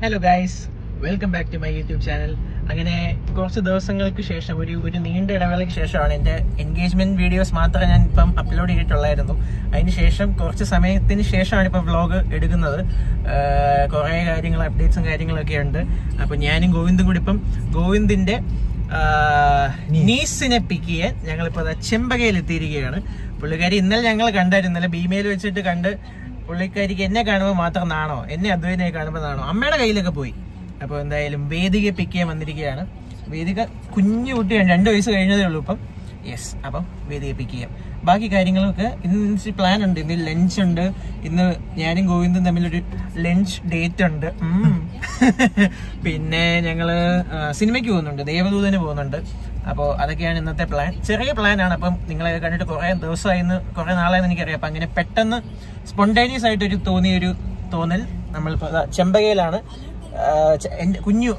Hello guys, welcome back to my YouTube channel. അങ്ങനെ കുറച്ച് ദിവസങ്ങൾക്ക് ശേഷം ഒരു നീണ്ട ഇടവേളയ്ക്ക് ശേഷമാണ് എൻ്റെ എൻഗേജ്മെന്റ് വീഡിയോസ് മാത്രമേ ഞാൻ ഇപ്പം അപ്ലോഡ് ചെയ്തിട്ടുള്ളായിരുന്നു. അതിനുശേഷം കുറച്ച് സമയത്തിന് ശേഷമാണ് ഇപ്പം വ്ളോഗ് എടുക്കുന്നത്. കുറേ കാര്യങ്ങൾ, അപ്ഡേറ്റ്സും കാര്യങ്ങളൊക്കെ ഉണ്ട്. അപ്പം ഞാനും ഗോവിന്ദും കൂടി ഇപ്പം ഗോവിന്ദിന്റെ നീസിനെ പിക്ക് ചെയ്യാൻ ഞങ്ങളിപ്പോൾ ചെമ്പകയിൽ എത്തിയിരിക്കുകയാണ്. പുള്ളിക്കാരി ഇന്നലെ ഞങ്ങൾ കണ്ടായിരുന്നു, ഇന്നലെ ഭീമയിൽ വെച്ചിട്ട് കണ്ട്. പുള്ളിക്കാരിക്ക് എന്നെ കാണുമ്പോൾ മാത്രം നാണോ, എന്നെ അദ്വൈനെ കാണുമ്പോൾ നാണോ, അമ്മയുടെ കയ്യിലൊക്കെ പോയി. അപ്പോൾ എന്തായാലും വേദികയെ പിക്ക് ചെയ്യാൻ വന്നിരിക്കുകയാണ്. വേദിക കുഞ്ഞു കുട്ടിയാണ്, 2 വയസ്സ് കഴിഞ്ഞതേ ഉള്ളൂ ഇപ്പം. യെസ്, അപ്പം വേദികയെ പിക്ക് ചെയ്യാം. ബാക്കി കാര്യങ്ങളൊക്കെ ഇന്ന് പ്ലാൻ ഉണ്ട്. ഇന്ന് ലഞ്ച് ഉണ്ട്. ഇന്ന് ഞാനും ഗോവിന്ദും തമ്മിലൊരു ലഞ്ച് ഡേറ്റ് ഉണ്ട്. പിന്നെ ഞങ്ങള് സിനിമയ്ക്ക് പോകുന്നുണ്ട്, ദേവദൂതന് പോകുന്നുണ്ട്. അപ്പോൾ അതൊക്കെയാണ് ഇന്നത്തെ പ്ലാൻ. ചെറിയ പ്ലാനാണ്. അപ്പം നിങ്ങളെ കണ്ടിട്ട് കുറേ ദിവസമായിന്ന്, കുറേ നാളായെന്ന് എനിക്കറിയാം. അപ്പം അങ്ങനെ പെട്ടെന്ന് സ്പോണ്ടേനിയസ് ആയിട്ടൊരു തോന്നൽ. നമ്മളിപ്പോൾ ചെമ്പകയിലാണ്.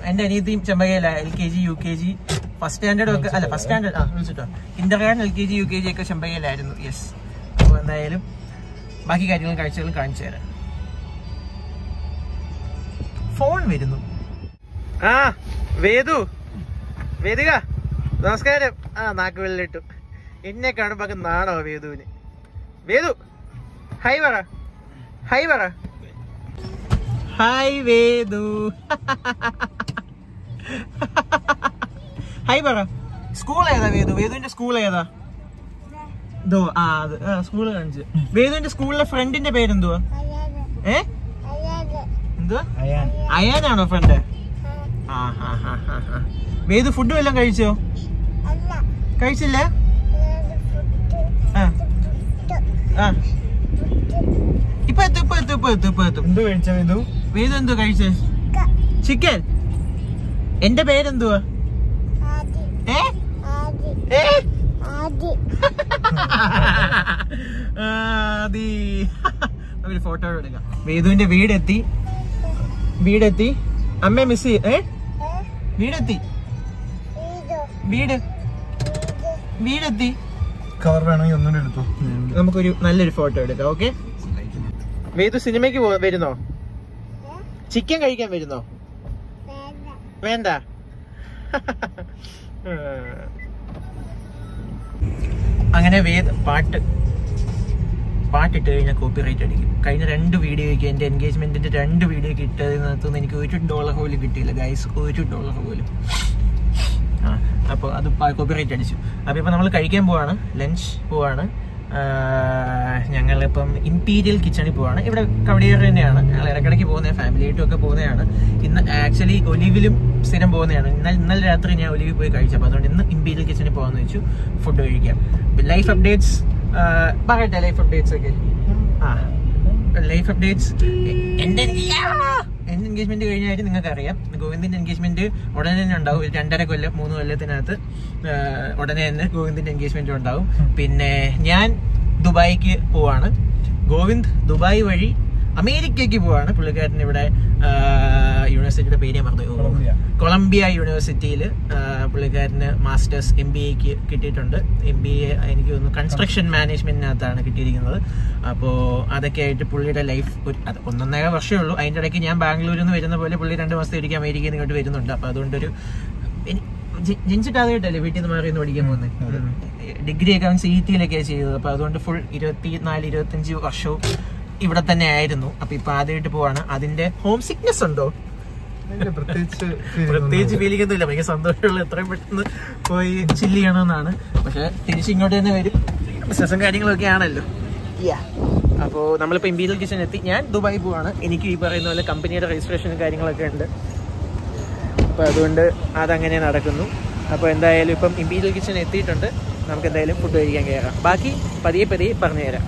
എൻ്റെ അനിയത്തിയും ചെമ്പകയിലാണ്. LKG UKG ഫസ്റ്റ് സ്റ്റാൻഡേർഡും ഒക്കെ, അല്ല ഫസ്റ്റ് സ്റ്റാൻഡേർഡ് വിളിച്ചിട്ടോ, കിൻഡർഗാർട്ടൻ LKG UKG ഒക്കെ ചെമ്പകയിലായിരുന്നു. യെസ്. അപ്പോൾ എന്തായാലും ബാക്കി കാര്യങ്ങളും കാഴ്ചകളും കാണിച്ചു തരാം. ഫോൺ വരുന്നു. വേദിക നമസ്കാരം. നാക്ക് വെള്ളിട്ടു. എന്നെ കാണുമ്പോ നാണോ വേദുവിന്? വേദു ഹൈ പറ, ഹൈ പറ. ഹായ് വേദു. ഹൈ പറ. സ്കൂൾ ഏതാ വേദു? വേദുവിന്റെ സ്കൂൾ ഏതാ? സ്കൂള് കാണിച്ചു. വേദുവിന്റെ സ്കൂളിലെ ഫ്രണ്ടിന്റെ പേരെന്തുവാ? എന്തുവാ? അയാനാണോ ഫ്രണ്ട്? വേദു ഫുഡ് വല്ലതും കഴിച്ചോ? കഴിച്ചില്ല? ഇപ്പൊ എത്തും. എന്തു കഴിച്ച വേദു? വേദു എന്തോ കഴിച്ചേ? ചിക്കൻ. എന്റെ പേരെന്തുവാ? ഒരു ഫോട്ടോ എടുക്കാം. വേദുവിന്റെ വീടെത്തി. അമ്മയെ മിസ് ചെയ്യ. വീടെത്തി. കവർ വേണമെങ്കിൽ ഒന്നുകൂടെ എടുത്തു. നമുക്കൊരു നല്ലൊരു ഫോട്ടോ എടുക്കാം. ഓക്കെ. വേദു സിനിമയ്ക്ക് വരുന്നോ? ചിക്കൻ കഴിക്കാൻ വരുന്നോ? വേണ്ട. അങ്ങനെ പാട്ടിട്ട് കഴിഞ്ഞാൽ കോപ്പിറൈറ്റ് അടിക്കും. കഴിഞ്ഞ 2 വീഡിയോയ്ക്ക്, എൻ്റെ എൻഗേജ്മെന്റിന്റെ 2 വീഡിയോയ്ക്ക് ഇട്ടതിനകത്തുനിന്ന് എനിക്ക് $1 പോലും കിട്ടിയില്ല ഗൈസ്, $1 പോലും. അപ്പോൾ അത് കോപ്പിറൈറ്റ് അടിച്ചു. അപ്പോൾ ഇപ്പം നമ്മൾ കഴിക്കാൻ പോവാണ്, ലഞ്ച് പോവാണ്. ഞങ്ങളിപ്പം ഇംപീരിയൽ കിച്ചണിൽ പോവാണ്. ഇവിടെ കവടിയാർ തന്നെയാണ്. ഞങ്ങൾ ഇടയ്ക്കിടയ്ക്ക് പോകുന്നത്, ഫാമിലിയായിട്ടും ഒക്കെ പോകുന്നതാണ്. ഇന്ന് ആക്ച്വലി ഒലിവിലും സ്ഥിരം പോകുന്നതാണ്. ഇന്നലെ രാത്രി ഞാൻ ഒലിവിൽ പോയി കഴിച്ചപ്പോൾ, അതുകൊണ്ട് ഇന്ന് ഇംപീരിയൽ കിച്ചണിൽ പോകാമെന്ന് വെച്ചു. ഫുഡ് കഴിക്കാം. ലൈഫ് അപ്ഡേറ്റ്സ് പറയട്ടെ. ലൈഫ് അപ്ഡേറ്റ്സ് ഒക്കെ എൻ്റെ എൻഗേജ്മെന്റ് കഴിഞ്ഞായിട്ട് നിങ്ങൾക്ക് അറിയാം. ഗോവിന്ദിന്റെ എൻഗേജ്മെന്റ് ഉടനെ തന്നെ ഉണ്ടാവും. 2.5 കൊല്ലം 3 കൊല്ലത്തിനകത്ത് ഉടനെ തന്നെ ഗോവിന്ദിന്റെ എൻഗേജ്മെന്റ് ഉണ്ടാവും. പിന്നെ ഞാൻ ദുബായിക്ക് പോവാണ്. ഗോവിന്ദ് ദുബായ് വഴി അമേരിക്കയ്ക്ക് പോവാണ്. പുള്ളിക്കാരൻ ഇവിടെ യൂണിവേഴ്സിറ്റിയുടെ പേര് മറന്നു, കൊളംബിയ യൂണിവേഴ്സിറ്റിയിൽ പുള്ളിക്കാരന് മാസ്റ്റേഴ്സ് MBAക്ക് കിട്ടിയിട്ടുണ്ട്. MBA എനിക്ക് തോന്നുന്നു കൺസ്ട്രക്ഷൻ മാനേജ്മെന്റിനകത്താണ് കിട്ടിയിരിക്കുന്നത്. അപ്പോൾ അതൊക്കെ ആയിട്ട് പുള്ളിയുടെ ലൈഫ് 1.5 വർഷമേ ഉള്ളൂ. അതിൻ്റെ ഇടയ്ക്ക് ഞാൻ ബാംഗ്ലൂരിൽ നിന്ന് വരുന്ന പോലെ പുള്ളി 2 മാസത്തേക്ക് അമേരിക്കയിൽ നിന്ന് ഇങ്ങോട്ട് വരുന്നുണ്ട്. അപ്പോൾ അതുകൊണ്ടൊരു ജനിച്ചിട്ടാകട്ടല്ലേ വീട്ടിൽ നിന്ന് മാറി പഠിക്കാൻ പോകുന്നത്. ഡിഗ്രി ഒക്കെ അവൻ CETയിലൊക്കെയാണ് ചെയ്തത്. അപ്പോൾ അതുകൊണ്ട് ഫുൾ 24-25 വർഷവും ഇവിടെ തന്നെ ആയിരുന്നു. അപ്പൊ ഇപ്പൊ ആദ്യമായിട്ട് പോവാണ്. അതിന്റെ ഹോം സിക്നെസ് ഉണ്ടോ? പ്രത്യേകിച്ച് ഫീലിംഗ് ഒന്നുമില്ല. ഭയങ്കര സന്തോഷമുള്ള, എത്രയും പെട്ടെന്ന് പോയി ചില്ല് ചെയ്യണമെന്നാണ്. പക്ഷെ തിരിച്ചിങ്ങോട്ട് തന്നെ വരും. ബിസിനസ്സും കാര്യങ്ങളൊക്കെ ആണല്ലോ. അപ്പോൾ നമ്മളിപ്പോൾ ഇംപീരിയൽ കിച്ചൺ എത്തി. ഞാൻ ദുബായി പോവാണ്. എനിക്ക് ഈ പറയുന്ന പോലെ കമ്പനിയുടെ രജിസ്ട്രേഷനും കാര്യങ്ങളൊക്കെ ഉണ്ട്. അപ്പോൾ അതുകൊണ്ട് അതങ്ങനെ നടക്കുന്നു. അപ്പോൾ എന്തായാലും ഇപ്പം ഇംപീരിയൽ കിച്ചൺ എത്തിയിട്ടുണ്ട്. നമുക്ക് എന്തായാലും ഫുഡ് കഴിക്കാൻ കയറാം. ബാക്കി പതിയെ പറഞ്ഞു തരാം.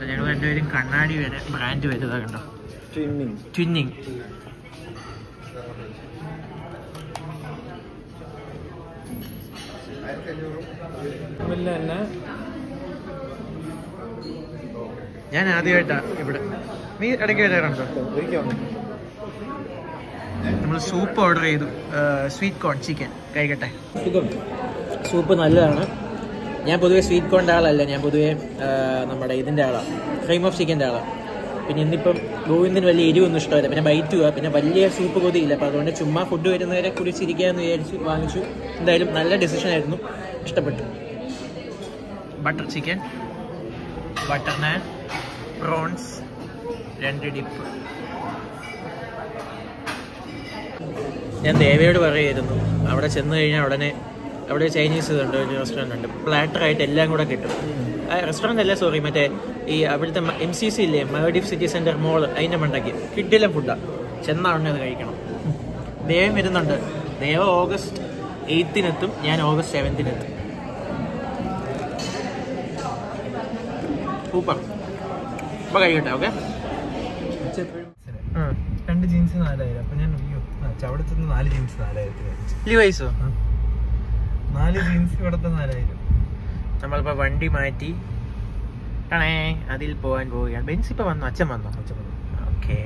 ഞങ്ങൾ 2 പേരും കണ്ണാടി വരെ ബ്രാൻഡ് വരുന്നത് കണ്ടോ? ട്വിന്നിങ്. ഞാൻ ആദ്യമായിട്ടാ ഇവിടെ. നീ ഇടയ്ക്ക് വരാറുണ്ടോ? നമ്മൾ സൂപ്പ് ഓർഡർ ചെയ്തു, സ്വീറ്റ് കോൺ ചിക്കൻ. കഴിക്കട്ടെ. സൂപ്പ് നല്ലതാണ്. ഞാൻ പൊതുവെ സ്വീറ്റ് കോണിൻ്റെ ആളല്ല, ഞാൻ പൊതുവെ നമ്മുടെ ഇതിൻ്റെ ആളാണ്, ക്രീം ഓഫ് ചിക്കൻ്റെ ആളാണ്. പിന്നെ ഇന്നിപ്പം ഗോവിന്ദിന് വലിയ എരിവൊന്നും ഇഷ്ടമല്ല, പിന്നെ ബൈറ്റ് പോവാ, പിന്നെ വലിയ സൂപ്പ് കൊതിയില്ല. അപ്പോൾ അതുകൊണ്ട് ചുമ്മാ ഫുഡ് വരുന്നവരെ കുടിച്ചിരിക്കാമെന്ന് വിചാരിച്ച് വാങ്ങിച്ചു. എന്തായാലും നല്ല ഡിസിഷൻ ആയിരുന്നു, ഇഷ്ടപ്പെട്ടു. ബട്ടർ ചിക്കൻ, ബട്ടർ നാൻ, പ്രോൺസ്, 2 ഡിപ്പ്. ഞാൻ ദേവയോട് പറയുമായിരുന്നു, അവിടെ ചെന്ന് കഴിഞ്ഞാൽ ഉടനെ അവിടെ ചൈനീസ് ഉണ്ട്, ഒരു റെസ്റ്റോറൻറ്റ് ഉണ്ട്, പ്ലാറ്ററായിട്ട് എല്ലാം കൂടെ കിട്ടും. റെസ്റ്റോറൻറ്റ് അല്ല, സോറി, മറ്റേ ഈ അവിടുത്തെ MCC ഇല്ലേ, മാൽഡീവ് സിറ്റി സെൻറ്റർ മോള്, അതിൻ്റെ മണ്ടയ്ക്ക് കിഡിലെ ഫുഡാണ്. ചെന്നാൽ ഉടനെ അത് കഴിക്കണം. ദേവൻ വരുന്നുണ്ട്. ദേവ August 8-നെത്തും, ഞാൻ August 7-നെത്തും. സൂപ്പർ. അപ്പോൾ കഴിക്കട്ടെ. ഓക്കെ. 2 ജീൻസ് 4000. അപ്പൊ ഞാൻ ചവിടത്തുനിന്ന് 4 ജീൻസ് 4000 ലീവൈസോ? 4 ജീൻസ് ഇവിടത്തെ 4000. നമ്മളിപ്പോ വണ്ടി മാറ്റി അതിൽ പോവാൻ പോവുകയാണ്. ബെൻസ് ഇപ്പൊ വന്നു, അച്ഛൻ വന്നു. ഓക്കെ.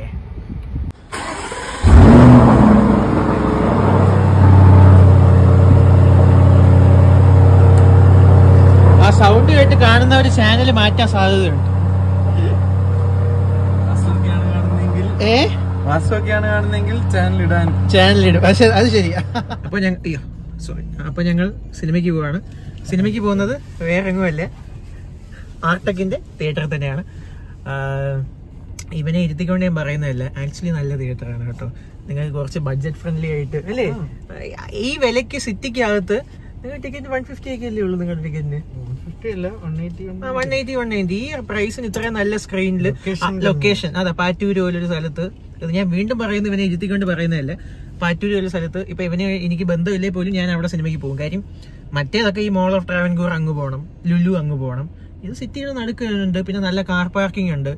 ആ സൗണ്ട് കേട്ട് കാണുന്നവർ ചാനൽ മാറ്റാൻ സാധ്യതയുണ്ട്. വാസൊക്കെയാണ് കാണുന്നെങ്കിൽ ചാനലിടും. പക്ഷെ അത് ശരിയാ. അപ്പൊ ഞങ്ങൾ സിനിമയ്ക്ക് പോവാണ്. സിനിമയ്ക്ക് പോകുന്നത് വേറെ എങ്ങുമല്ല, ആർടെക്കിന്റെ തിയേറ്ററിൽ തന്നെയാണ്. ഇവനെ ഇരുത്തിക്കൊണ്ട് ഞാൻ പറയുന്നതല്ല, ആക്ച്വലി നല്ല തിയേറ്ററാണ് കേട്ടോ. നിങ്ങൾക്ക് കുറച്ച് ബഡ്ജറ്റ് ഫ്രണ്ട്ലി ആയിട്ട് അല്ലേ, ഈ വിലയ്ക്ക് സിറ്റിക്കകത്ത് നിങ്ങൾ ടിക്കറ്റ് 150 ഒക്കെ അല്ലേ ഉള്ളൂ നിങ്ങളുടെ ടിക്കറ്റിന്? 180. ഈ പ്രൈസിന് ഇത്രയും നല്ല സ്ക്രീനില് ലൊക്കേഷൻ, അതാ പാറ്റൂര് പോലൊരു സ്ഥലത്ത്. ഇത് ഞാൻ വീണ്ടും പറയുന്നത്, ഇവനെ ഇരുത്തിക്കൊണ്ട് പറയുന്നതല്ല, പാറ്റൂര് പോലൊരു സ്ഥലത്ത്. ഇപ്പൊ ഇവന് എനിക്ക് ബന്ധമില്ലേ പോലും ഞാൻ അവിടെ സിനിമയ്ക്ക് പോകും. കാര്യം മറ്റേതൊക്കെ ഈ മോൾ ഓഫ് ട്രാവൻകൂർ അങ്ങ് പോകണം, ലുലു അങ്ങ് പോകണം. ഇത് സിറ്റിയുടെ നടുക്കുണ്ട്, പിന്നെ നല്ല കാർ പാർക്കിംഗ് ഉണ്ട്.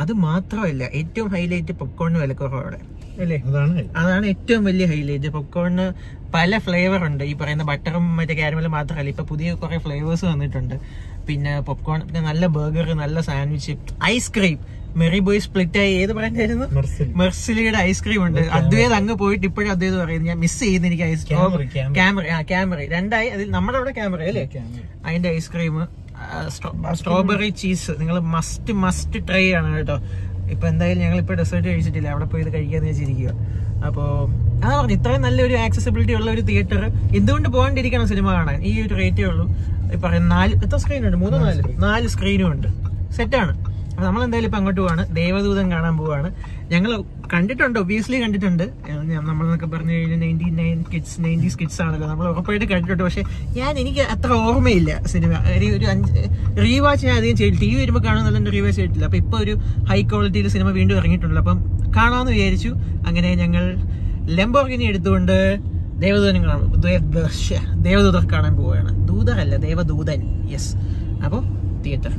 അത് മാത്രമല്ല, ഏറ്റവും ഹൈലൈറ്റ് പോപ്കോണിന് വിലക്കുറവ് അവിടെ അല്ലേ, അതാണ് ഏറ്റവും വലിയ ഹൈലൈറ്റ്. പോപ്കോണിന് പല ഫ്ലേവർ ഉണ്ട്. ഈ പറയുന്ന ബട്ടറും മറ്റേ കാരമലും മാത്രമല്ല, ഇപ്പൊ പുതിയ കുറെ ഫ്ലേവേഴ്സ് വന്നിട്ടുണ്ട്. പിന്നെ പോപ്കോൺ, പിന്നെ നല്ല ബർഗർ, നല്ല sandwich, ice cream. Merry Boy split ആയി ഏത് ബ്രാൻഡായിരുന്നു? മെർസിലിയുടെ ഐസ്ക്രീം ഉണ്ട്. അദ്വൈത് അങ്ങ് പോയിട്ട് ഇപ്പോഴും അദ്വൈത് പറയുന്നത് ഞാൻ മിസ് ചെയ്യുന്നു എനിക്ക് ഐസ്ക്രീം. ക്യാമറ 2 ആയി. അതിൽ നമ്മുടെ അവിടെ ക്യാമറ അല്ലേ, അതിന്റെ ഐസ്ക്രീം, സ്ട്രോബെറി ചീസ്. നിങ്ങൾ മസ്റ്റ് ട്രൈ ആണ് കേട്ടോ. ഇപ്പൊ എന്തായാലും ഞങ്ങൾ ഇപ്പൊ ഡെസേർട്ട് കഴിച്ചിട്ടില്ല, അവിടെ പോയി ഇത് കഴിക്കാന്ന് വെച്ചിരിക്കുക. അപ്പോ അതാ പറഞ്ഞു, ഇത്രയും നല്ലൊരു ആക്സസിബിലിറ്റി ഉള്ള ഒരു തിയേറ്റർ എന്തുകൊണ്ട് പോകാണ്ടിരിക്കണം സിനിമ കാണാൻ? ഈ ഒരു റേറ്റേ ഉള്ളൂ. പറയുന്ന 4 എത്ര സ്ക്രീനുണ്ട്? 4 സ്ക്രീനും ഉണ്ട്. സെറ്റാണ്. അപ്പൊ നമ്മളെന്തായാലും ഇപ്പൊ അങ്ങോട്ട് പോവാണ്, ദേവദൂതൻ കാണാൻ പോവാണ്. ഞങ്ങൾ കണ്ടിട്ടുണ്ട്, ഒബിയസ്ലി കണ്ടിട്ടുണ്ട്. നമ്മളെന്നൊക്കെ പറഞ്ഞു കഴിഞ്ഞാൽ 90s കിഡ്സ് ആണല്ലോ, നമ്മൾ ഉറപ്പായിട്ട് കണ്ടിട്ടുണ്ട്. പക്ഷെ എനിക്ക് അത്ര ഓർമ്മയില്ല സിനിമ. ഒരു 5 റീവാച്ച് ഞാൻ അധികം ചെയ്തില്ല. TV വരുമ്പോൾ കാണുന്നല്ല, റീവാച്ച് ചെയ്തിട്ടില്ല. അപ്പൊ ഇപ്പൊ ഒരു ഹൈ ക്വാളിറ്റിയിൽ സിനിമ വീണ്ടും ഇറങ്ങിയിട്ടുണ്ടല്ലോ, അപ്പം കാണാമെന്ന് വിചാരിച്ചു. അങ്ങനെ ഞങ്ങൾ ലംബോർഗിനി എടുത്തുകൊണ്ട് ദേവദൂതർ കാണാൻ പോവുകയാണ്. ദൂതറല്ല, ദേവദൂതൻ. യെസ്. അപ്പൊ തിയേറ്റർ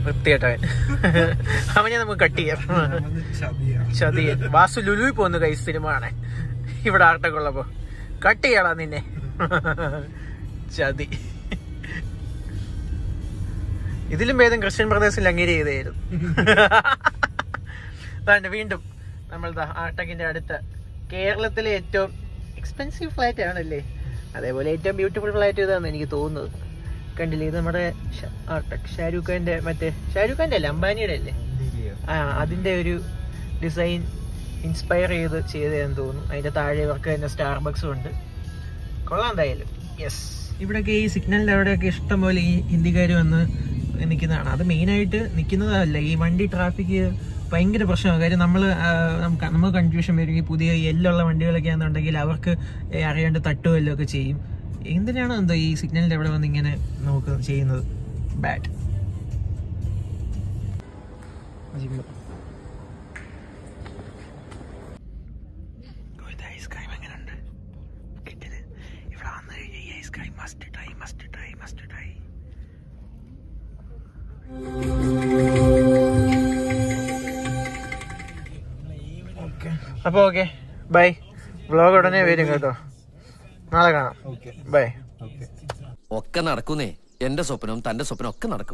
വൃത്തിയായിട്ടവൻ അവനെ നമുക്ക് കട്ട് ചെയ്യാം. ചതിയൻ വാസു ലുലുവിൽ പോകുന്നു കൈ സിനിമ കാണാൻ. ഇവിടെ ആർട്ടൊക്കെ ഉള്ളപ്പോ കട്ട് ചെയ്യടാ നിന്നെ. ചതി. ഇതിലും ഭേദം ക്രിസ്ത്യൻ ബ്രദേഴ്സിൽ അങ്ങേരി ചെയ്തായിരുന്നു. അതാണ് വീണ്ടും നമ്മൾ ആർട്ടക്കിന്റെ അടുത്ത കേരളത്തിലെ ഏറ്റവും എക്സ്പെൻസീവ് ഫ്ലാറ്റ് ആണല്ലേ, അതേപോലെ ഏറ്റവും ബ്യൂട്ടിഫുൾ ഫ്ലാറ്റ് ഇതാണെന്ന് എനിക്ക് തോന്നുന്നത്. കണ്ടില്ലേ, ഇത് നമ്മുടെ ഷാരൂഖ് ഖാന്റെ, ഷാരൂഖ് ഖാന്റെ അല്ല, അംബാനിയുടെ അല്ലേ, അതിന്റെ ഒരു ഡിസൈൻ ഇൻസ്പയർ ചെയ്തതെന്ന് തോന്നുന്നു. അതിന്റെ താഴെ ഇവർക്ക് തന്നെ സ്റ്റാർബക്സും ഉണ്ട്. കൊള്ളാം എന്തായാലും. യെസ്. ഇവിടെയൊക്കെ ഈ സിഗ്നലിന്റെ അവിടെയൊക്കെ ഇഷ്ടം പോലെ ഈ ഹിന്ദിക്കാർ വന്ന് നിൽക്കുന്നതാണ്. അത് മെയിനായിട്ട് നിൽക്കുന്നതല്ല, ഈ വണ്ടി ട്രാഫിക് ഭയങ്കര പ്രശ്നമാണ്. കാര്യം നമ്മൾ കൺഫ്യൂഷൻ വരും. ഈ പുതിയ എല്ലുള്ള വണ്ടികളൊക്കെ ആണെന്നുണ്ടെങ്കിൽ അവർക്ക് അറിയാണ്ട് തട്ടുകല്ലോ ഒക്കെ ചെയ്യും. എന്തിനാണോ എന്തോ ഈ സിഗ്നലിന്റെ അവിടെ വന്ന് ഇങ്ങനെ നമുക്ക് ചെയ്യുന്നത്. ബാഡ്. ഐസ്ക്രീം എങ്ങനെയുണ്ട്? കിട്ടിയത് ഇവിടെ വന്നു കഴിഞ്ഞാൽ ഈ ഐസ്ക്രീം മസ്റ്റ് ട്രൈ. അപ്പൊ ഓക്കെ, ബൈ. വ്ലോഗ് ഉടനെ വരും കേട്ടോ, നാളെ കാണാം. ബൈ. ഒക്കെ നടക്കുന്നേ, എന്റെ സ്വപ്നവും തന്റെ സ്വപ്നം ഒക്കെ നടക്കും.